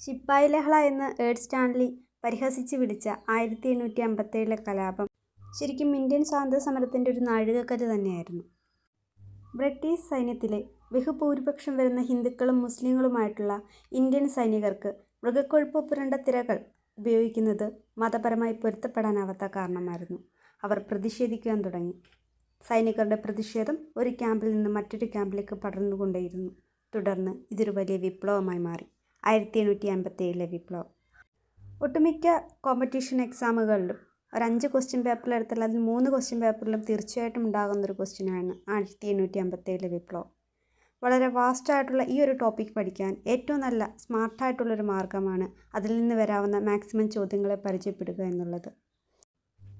ശിപ്പായി ലഹള എന്ന് add Stanley പരിഹസിച്ച് വിളിച്ച 1857 കലാപം ശരിക്കും ഇന്ത്യൻ സ്വാതന്ത്ര്യ സമരത്തിൻ്റെ ഒരു നാഴികക്കല്ല് തന്നെയായിരുന്നു. ബ്രിട്ടീഷ് സൈന്യത്തിലെ ബഹുഭൂരിപക്ഷം വരുന്ന ഹിന്ദുക്കളും മുസ്ലിങ്ങളുമായിട്ടുള്ള ഇന്ത്യൻ സൈനികർക്ക് മൃഗക്കൊഴുപ്പ് പുരണ്ട തിരകൾ ഉപയോഗിക്കുന്നത് മതപരമായി പൊരുത്തപ്പെടാനാവാത്ത കാരണമായിരുന്നു. അവർ പ്രതിഷേധിക്കുവാൻ തുടങ്ങി. സൈനികരുടെ പ്രതിഷേധം ഒരു ക്യാമ്പിൽ നിന്ന് മറ്റൊരു ക്യാമ്പിലേക്ക് പടർന്നുകൊണ്ടേയിരുന്നു. തുടർന്ന് ഇതൊരു വലിയ വിപ്ലവമായി മാറി. 1857 വിപ്ലവം. ഒട്ടുമിക്ക കോമ്പറ്റീഷൻ എക്സാമുകളിലും ഒരു 5 ക്വസ്റ്റ്യൻ പേപ്പറിലെടുത്താൽ അതിൽ 3 ക്വസ്റ്റ്യൻ പേപ്പറിലും തീർച്ചയായിട്ടും ഉണ്ടാകുന്നൊരു ക്വസ്റ്റ്യനാണ് 1857 വിപ്ലവം. വളരെ വാസ്റ്റായിട്ടുള്ള ഈ ഒരു ടോപ്പിക് പഠിക്കാൻ ഏറ്റവും നല്ല സ്മാർട്ടായിട്ടുള്ളൊരു മാർഗ്ഗമാണ് അതിൽ നിന്ന് വരാവുന്ന മാക്സിമം ചോദ്യങ്ങളെ പരിചയപ്പെടുക എന്നുള്ളത്.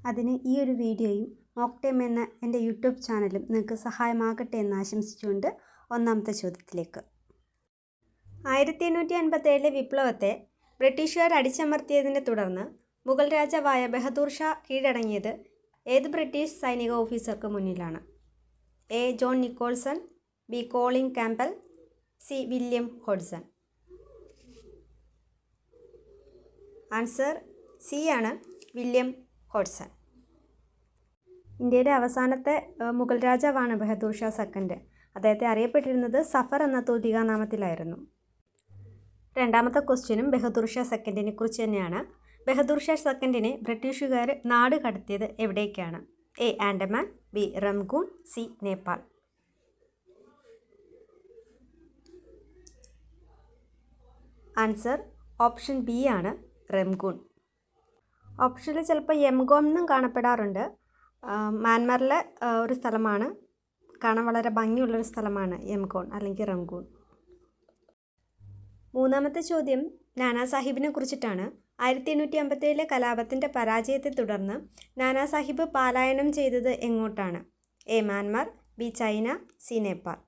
അതിന് ഈ ഒരു വീഡിയോയും മോക്ക് ടൈം എന്ന എൻ്റെ യൂട്യൂബ് ചാനലും നിങ്ങൾക്ക് സഹായമാകട്ടെ എന്ന് ആശംസിച്ചുകൊണ്ട് ഒന്നാമത്തെ ചോദ്യത്തിലേക്ക്. 1857 വിപ്ലവത്തെ ബ്രിട്ടീഷുകാർ അടിച്ചമർത്തിയതിനെ തുടർന്ന് മുഗൾ രാജാവായ ബഹദൂർ ഷാ കീഴടങ്ങിയത് ഏത് ബ്രിട്ടീഷ് സൈനിക ഓഫീസർക്ക് മുന്നിലാണ്? A. John Nicholson, B. Colin Campbell, C. William Hodson. Answer C ആണ്, വില്യം ഹോഡ്സൺ. ഇന്ത്യയുടെ അവസാനത്തെ മുഗൾ രാജാവാണ് ബഹദൂർ ഷാ സെക്കൻഡ്. അദ്ദേഹത്തെ അറിയപ്പെട്ടിരുന്നത് സഫർ എന്ന തൂലികാനാമത്തിലായിരുന്നു. രണ്ടാമത്തെ ക്വസ്റ്റ്യനും ബഹദൂർ ഷാ സെക്കൻഡിനെ കുറിച്ച് തന്നെയാണ്. ബഹദൂർ ഷാ സെക്കൻഡിനെ ബ്രിട്ടീഷുകാർ നാട് കടത്തിയത് എവിടേക്കാണ്? A. Andaman, B. Rangoon, C. Nepal. Answer option B ആണ്, റംഗൂൺ. ഓപ്ഷനിൽ ചിലപ്പോൾ യംഗോം എന്നും കാണപ്പെടാറുണ്ട്. മ്യാൻമറിലെ ഒരു സ്ഥലമാണ്, കാണാൻ വളരെ ഭംഗിയുള്ളൊരു സ്ഥലമാണ് യംഗോൺ അല്ലെങ്കിൽ റംഗൂൺ. മൂന്നാമത്തെ ചോദ്യം നാനാ സാഹിബിനെ കുറിച്ചിട്ടാണ്. 1857 കലാപത്തിൻ്റെ പരാജയത്തെ തുടർന്ന് നാനാ സാഹിബ് പലായനം ചെയ്തത് എങ്ങോട്ടാണ്? A. Myanmar, B. China, C. Nepal.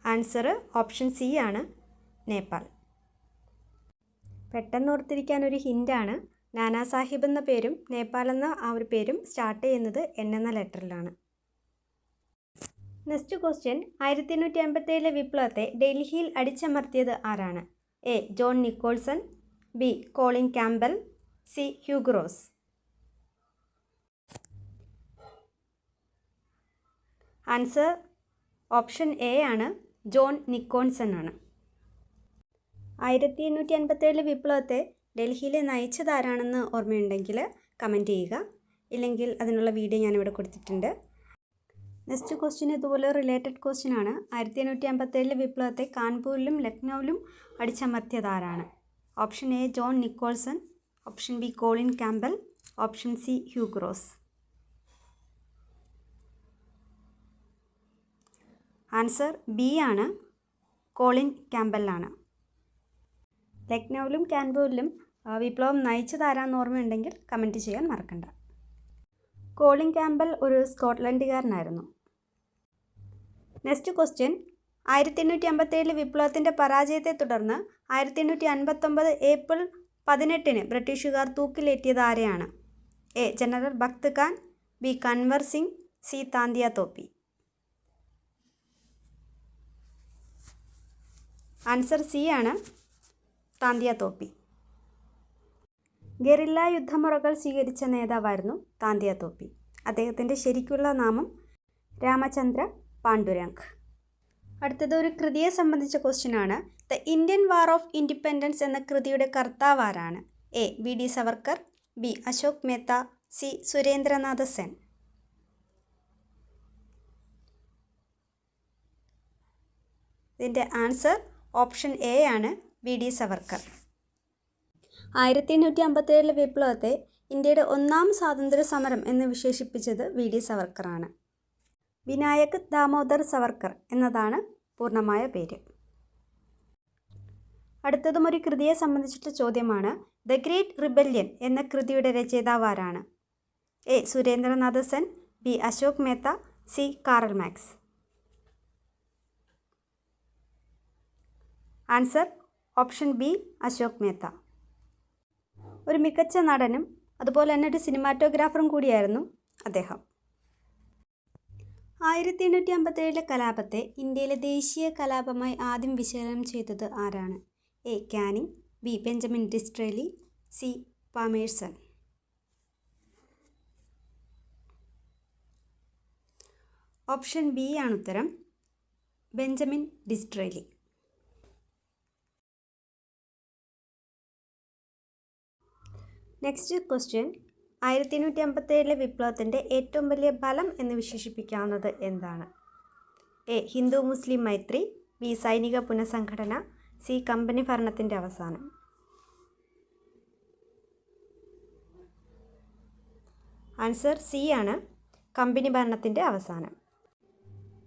Answer option C ആണ്, നേപ്പാൾ. പെട്ടെന്ന് ഓർത്തിരിക്കാൻ ഒരു ഹിൻ്റാണ്. നാനാ സാഹിബ് എന്ന പേരും നേപ്പാൾ എന്ന ആ ഒരു പേരും സ്റ്റാർട്ട് ചെയ്യുന്നത് എൻ എന്ന ലെറ്ററിലാണ്. Next question. 1857 വിപ്ലവത്തെ ഡൽഹിയിൽ അടിച്ചമർത്തിയത് ആരാണ്? A. John Nicholson, B. Colin Campbell, C. Hugh Rose. Answer option A ആണ്, ജോൺ നിക്കോൾസൺ ആണ്. 1857 വിപ്ലവത്തെ ഡൽഹിയിൽ നയിച്ചത് ആരാണെന്ന് ഓർമ്മയുണ്ടെങ്കിൽ കമൻറ്റ് ചെയ്യുക. ഇല്ലെങ്കിൽ അതിനുള്ള വീഡിയോ ഞാനിവിടെ കൊടുത്തിട്ടുണ്ട്. നെക്സ്റ്റ് ക്വസ്റ്റ്യൻ ഇതുപോലെ റിലേറ്റഡ് ക്വസ്റ്റ്യൻ ആണ്. 1857 വിപ്ലവത്തെ കാൺപൂരിലും ലക്നൌവിലും അടിച്ചമർത്തിയത് ആരാണ്? Option A John Nicholson, option B Colin Campbell, option C Hugh Rose. Answer B ആണ്, കോളിൻ ക്യാമ്പലാണ്. ലക്നൌവിലും കാൺപൂരിലും വിപ്ലവം നയിച്ചത് ആരാന്ന് ഓർമ്മയുണ്ടെങ്കിൽ കമൻറ്റ് ചെയ്യാൻ മറക്കണ്ട. കോളിൻ ക്യാമ്പൽ ഒരു സ്കോട്ട്ലൻഡുകാരനായിരുന്നു. Next question. 1857 വിപ്ലവത്തിൻ്റെ പരാജയത്തെ തുടർന്ന് 1859 ഏപ്രിൽ 18 ബ്രിട്ടീഷുകാർ തൂക്കിലേറ്റിയത് ആരെയാണ്? A. General Bakht Khan, B. Kunwar Singh, C. Tantia Tope. Answer C ആണ്, താന്തിയ തോപ്പി. ഗറില്ല യുദ്ധമുറകൾ സ്വീകരിച്ച നേതാവായിരുന്നു താന്തിയ തോപ്പി. അദ്ദേഹത്തിൻ്റെ ശരിക്കുള്ള നാമം രാമചന്ദ്ര പാണ്ഡുരംഗ്. അടുത്തത് ഒരു കൃതിയെ സംബന്ധിച്ച ക്വസ്റ്റ്യൻ ആണ്. The Indian war of independence എന്ന കൃതിയുടെ കർത്താവ് ആരാണ്? A. V. D. Savarkar, B. Ashok Mehta, C. Surendranath Sen. ഇതിൻ്റെ ആൻസർ ഓപ്ഷൻ എ ആണ്, വി. ഡി. സവർക്കർ. 1857 വിപ്ലവത്തെ ഇന്ത്യയുടെ ഒന്നാം സ്വാതന്ത്ര്യ സമരം എന്ന് വിശേഷിപ്പിച്ചത് വി. ഡി. സവർക്കറാണ്. വിനായക് ദാമോദർ സവർക്കർ എന്നതാണ് പൂർണ്ണമായ പേര്. അടുത്തതും ഒരു കൃതിയെ സംബന്ധിച്ചിട്ടുള്ള ചോദ്യമാണ്. ദ ഗ്രേറ്റ് റിബല്യൻ എന്ന കൃതിയുടെ രചയിതാവ് ആരാണ്? A. Surendranath Sen, B. Ashok Mehta, C. Karl Marx. Answer option B Ashok Mehta. ഒരു മികച്ച നടനും അതുപോലെ തന്നെ ഒരു സിനിമാറ്റോഗ്രാഫറും കൂടിയായിരുന്നു അദ്ദേഹം. 1857 കലാപത്തെ ഇന്ത്യയിലെ ദേശീയ കലാപമായി ആദ്യം വിശകലനം ചെയ്തത് ആരാണ്? A. Canning, B. Benjamin Disraeli, C. Palmerston. Option B ആണ് ഉത്തരം, ബെഞ്ചമിൻ ഡിസ്റേലി. നെക്സ്റ്റ് ക്വസ്റ്റ്യൻ, 1857 വിപ്ലവത്തിൻ്റെ ഏറ്റവും വലിയ ഫലം എന്ന് വിശേഷിപ്പിക്കാവുന്നത് എന്താണ്? എ. ഹിന്ദു മുസ്ലിം മൈത്രി, ബി. സൈനിക പുനഃസംഘടന, സി. കമ്പനി ഭരണത്തിൻ്റെ അവസാനം. ആൻസർ സി ആണ്, കമ്പനി ഭരണത്തിൻ്റെ അവസാനം.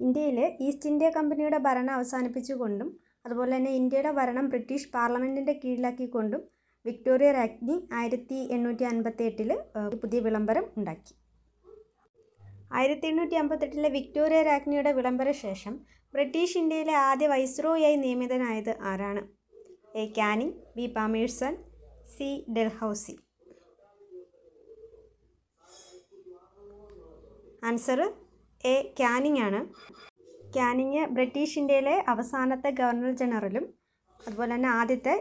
ഇന്ത്യയിൽ ഈസ്റ്റ് ഇന്ത്യ കമ്പനിയുടെ ഭരണം അവസാനിപ്പിച്ചുകൊണ്ടും അതുപോലെ തന്നെ ഇന്ത്യയുടെ ഭരണം ബ്രിട്ടീഷ് പാർലമെൻറ്റിൻ്റെ കീഴിലാക്കിക്കൊണ്ടും വിക്ടോറിയ രാജ്ഞി 1858 പുതിയ വിളംബരം ഉണ്ടാക്കി. 1858 വിക്ടോറിയ രാജ്ഞിയുടെ വിളംബര ശേഷം ബ്രിട്ടീഷ് ഇന്ത്യയിലെ ആദ്യ വൈസ്രോയായി നിയമിതനായത് ആരാണ്? A. Canning, B. Palmerston, C. Dalhousie. Answer A. Canning ആണ്. കാനിങ് ബ്രിട്ടീഷ് ഇന്ത്യയിലെ അവസാനത്തെ ഗവർണർ ജനറലും അതുപോലെ തന്നെ ആദ്യത്തെ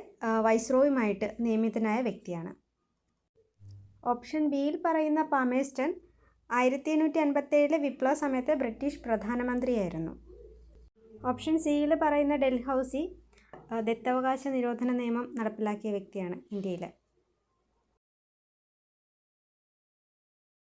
വൈസ്രോയുമായിട്ട് നിയമിതനായ വ്യക്തിയാണ്. ഓപ്ഷൻ ബിയിൽ പറയുന്ന പാമേഴ്സ്റ്റൺ 1857 വിപ്ലവ സമയത്ത് ബ്രിട്ടീഷ് പ്രധാനമന്ത്രിയായിരുന്നു. ഓപ്ഷൻ സിയിൽ പറയുന്ന ഡൽഹൌസി ദത്തവകാശ നിരോധന നിയമം നടപ്പിലാക്കിയ വ്യക്തിയാണ് ഇന്ത്യയിൽ.